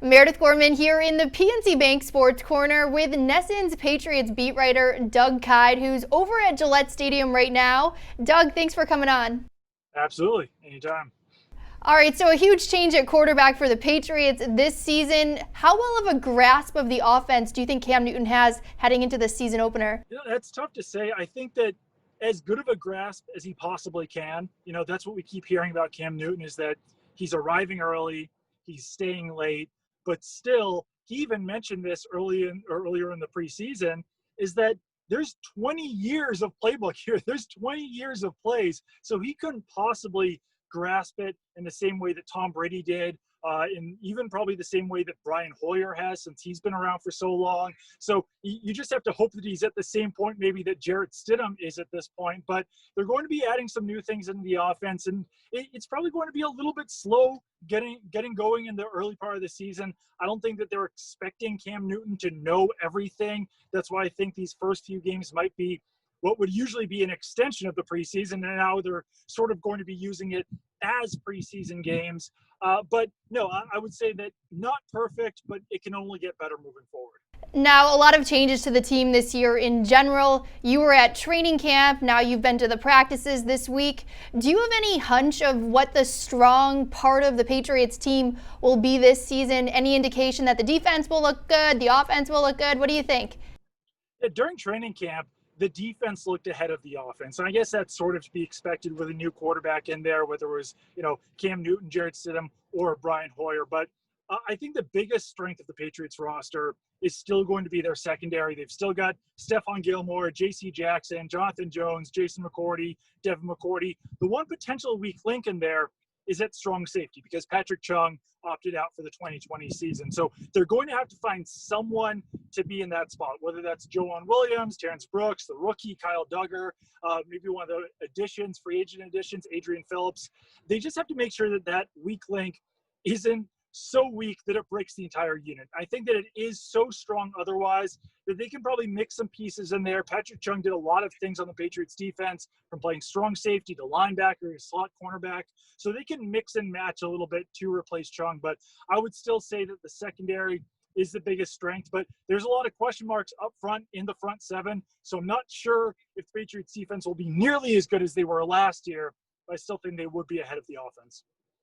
Meredith Gorman here in the PNC Bank Sports Corner with Nesson's Patriots beat writer Doug Kyed, who's over at Gillette Stadium right now. Doug, thanks for coming on. Absolutely. Anytime. All right, so a huge change at quarterback for the Patriots this season. How well of a grasp of the offense do you think Cam Newton has heading into the season opener? That's tough to say. I think that as good of a grasp as he possibly can, that's what we keep hearing about Cam Newton is that he's arriving early, he's staying late, but still, he even mentioned this earlier in the preseason, is that there's 20 years of playbook here. There's 20 years of plays. So he couldn't possibly grasp it in the same way that Tom Brady did, and even probably the same way that Brian Hoyer has since he's been around for so long. So you just have to hope that he's at the same point maybe that Jarrett Stidham is at this point. But they're going to be adding some new things into the offense, and it's probably going to be a little bit slow getting going in the early part of the season. I don't think that they're expecting Cam Newton to know everything. That's why I think these first few games might be what would usually be an extension of the preseason, and now they're sort of going to be using it as preseason games. But no, I would say that not perfect, but it can only get better moving forward. Now, a lot of changes to the team this year in general. You were at training camp. Now you've been to the practices this week. Do you have any hunch of what the strong part of the Patriots team will be this season? Any indication that the defense will look good, the offense will look good? What do you think? During training camp, the defense looked ahead of the offense. And I guess that's sort of to be expected with a new quarterback in there, whether it was, Cam Newton, Jarrett Stidham, or Brian Hoyer. But I think the biggest strength of the Patriots roster is still going to be their secondary. They've still got Stephon Gilmore, J.C. Jackson, Jonathan Jones, Jason McCourty, Devin McCourty. The one potential weak link in there is at strong safety because Patrick Chung opted out for the 2020 season. So they're going to have to find someone to be in that spot, whether that's Joanne Williams, Terrence Brooks, the rookie, Kyle Duggar, maybe one of the free agent additions, Adrian Phillips. They just have to make sure that that weak link isn't so weak that it breaks the entire unit. I think that it is so strong otherwise that they can probably mix some pieces in there. Patrick Chung did a lot of things on the Patriots defense, from playing strong safety to linebacker to slot cornerback. So they can mix and match a little bit to replace Chung. But I would still say that the secondary is the biggest strength, but there's a lot of question marks up front in the front seven. So I'm not sure if the Patriots defense will be nearly as good as they were last year, but I still think they would be ahead of the offense.